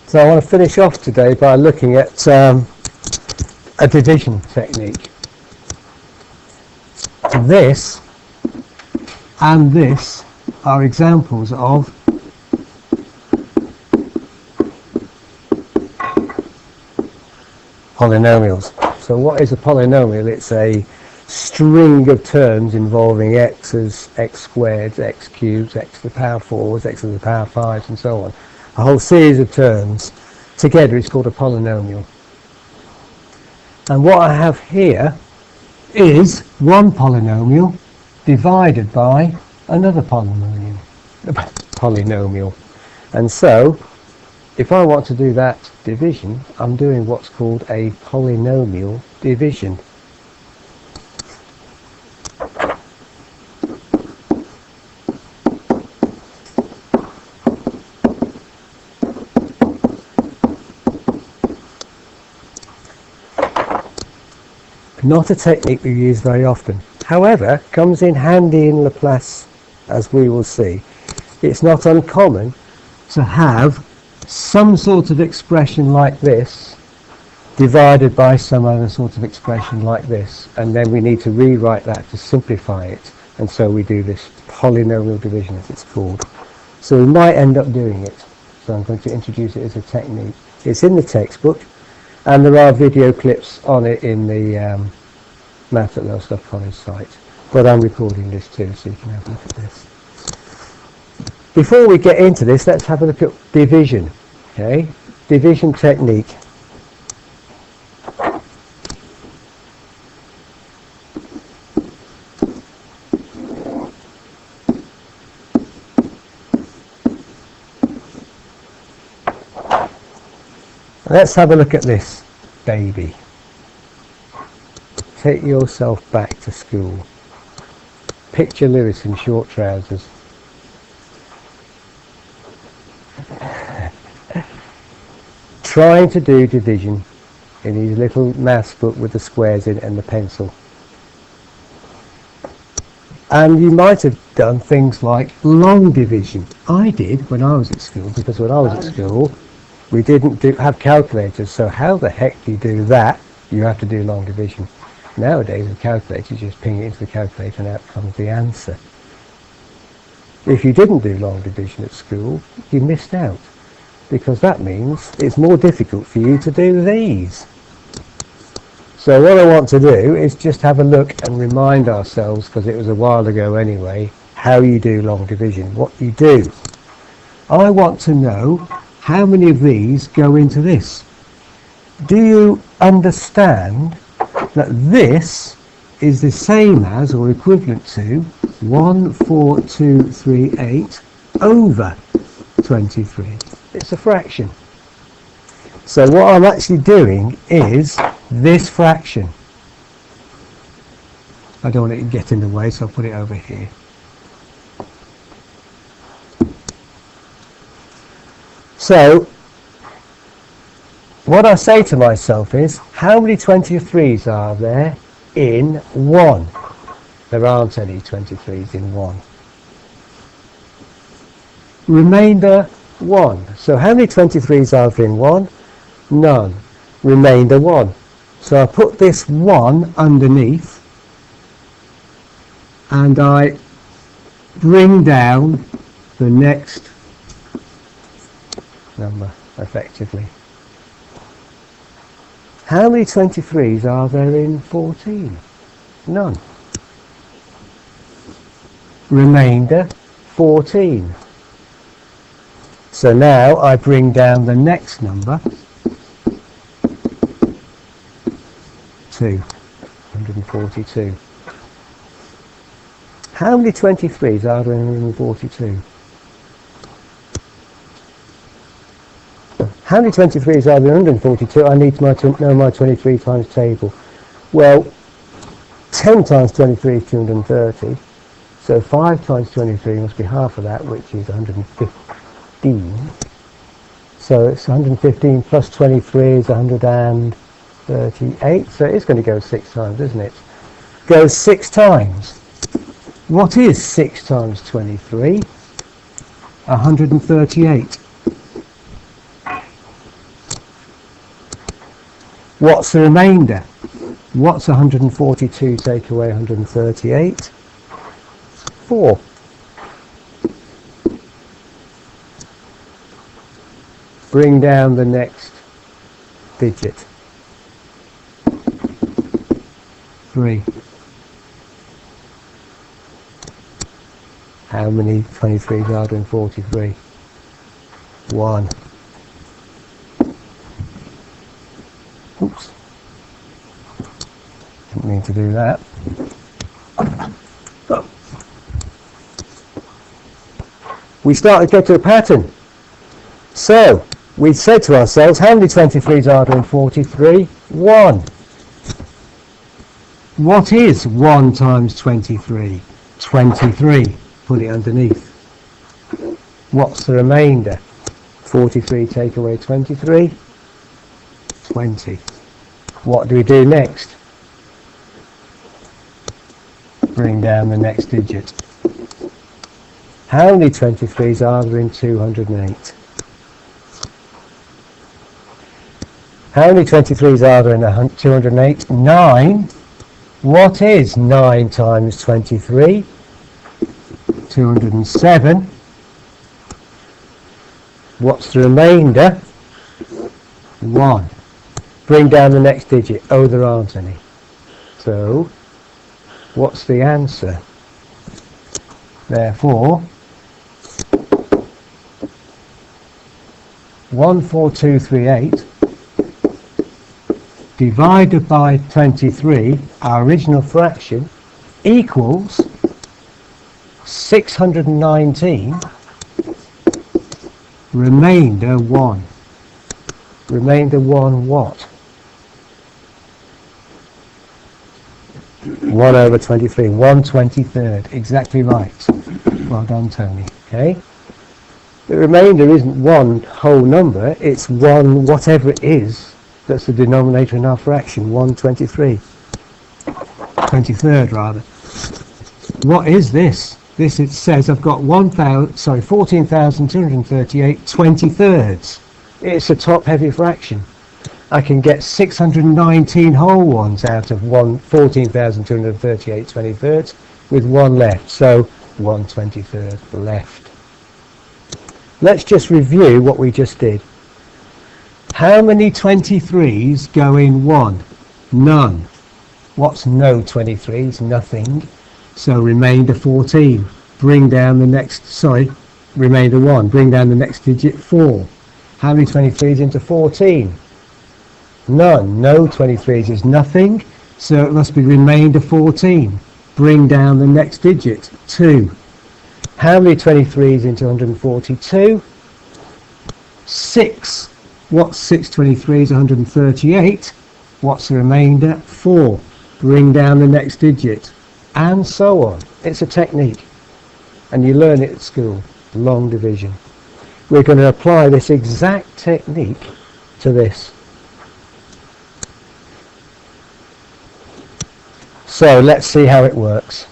So I want to finish off today by looking at a division technique. This and this are examples of polynomials. So what is a polynomial? It's a string of terms involving x's, x squareds, x cubes, x to the power 4s, x to the power 5s, and so on. A whole series of terms together is called a polynomial. And what I have here is one polynomial divided by another polynomial. And so if I want to do that division, I'm doing what's called a polynomial division. Not a technique we use very often. However, comes in handy in Laplace, as we will see. It's not uncommon to have some sort of expression like this divided by some other sort of expression like this, and then we need to rewrite that to simplify it, and so we do this polynomial division, as it's called. So we might end up doing it, so I'm going to introduce it as a technique. It's in the textbook, and there are video clips on it in the Math at Low Stuff College site, but I'm recording this too, so you can have a look at this. Before we get into this, let's have a look at division. Okay, division technique. Let's have a look at this baby. Take yourself back to school. Picture Lewis in short trousers. Trying to do division in his little maths book with the squares in it and the pencil. And you might have done things like long division. I did when I was at school, because when I was at school we didn't have calculators, so how the heck do you do that? You have to do long division. Nowadays with calculators, you just ping it into the calculator and out comes the answer. If you didn't do long division at school, you missed out, because that means it's more difficult for you to do these. So what I want to do is just have a look and remind ourselves, because it was a while ago anyway, how you do long division, what you do. I want to know how many of these go into this. Do you understand that this is the same as or equivalent to 1, 4, 2, 3, 8 over 23? It's a fraction. So what I'm actually doing is this fraction. I don't want it to get in the way, so I'll put it over here. So what I say to myself is, how many 23s are there in 1? There aren't any 23s in 1. Remainder 1. So how many 23s are there in 1? None. Remainder 1. So I put this 1 underneath and I bring down the next number effectively. How many 23s are there in 14? None. Remainder 14. So now I bring down the next number to 142. How many 23s are there in 142? How many 23s are there in 142? I need to know my 23 times table. Well, 10 times 23 is 230. So 5 times 23 must be half of that, which is 115. So it's 115 plus 23 is 138. So it's going to go 6 times, isn't it? Goes 6 times. What is 6 times 23? 138. What's the remainder? What's 142 take away 138? 4. Bring down the next digit. 3. How many 23s are there in 43? 1. Oops. Didn't mean to do that. Oh. We start to get to a pattern. So, we said to ourselves, how many 23s are there in 43? 1. What is 1 times 23? 23. Put it underneath. What's the remainder? 43 take away 23? 20. What do we do next? Bring down the next digit. How many 23s are there in 208? How many 23s are there in 208? 9. What is 9 times 23? 207. What's the remainder? 1. Bring down the next digit. Oh, there aren't any. So, what's the answer? Therefore, 14238 divided by 23, our original fraction, equals 619 remainder 1. Remainder 1 what? 1 over 23, 1/23, exactly right. Well done, Tony. Okay. The remainder isn't one whole number, it's 1 whatever it is that's the denominator in our fraction, 1/23. 23rd rather. What is this? This, it says I've got 14,238 23rds. It's a top heavy fraction. I can get 619 whole ones out of 14,238 23rds with 1 left. So 1/23 left. Let's just review what we just did. How many 23s go in 1? None. What's no 23s? Nothing. So remainder 14. Bring down the next, remainder 1. Bring down the next digit 4. How many 23s into 14? None. No 23s is nothing. So it must be remainder 14. Bring down the next digit 2. How many 23s into 142? 6. What's 6 23s? 138. What's the remainder? 4. Bring down the next digit. And so on. It's a technique. And you learn it at school. Long division. We're going to apply this exact technique to this. So let's see how it works.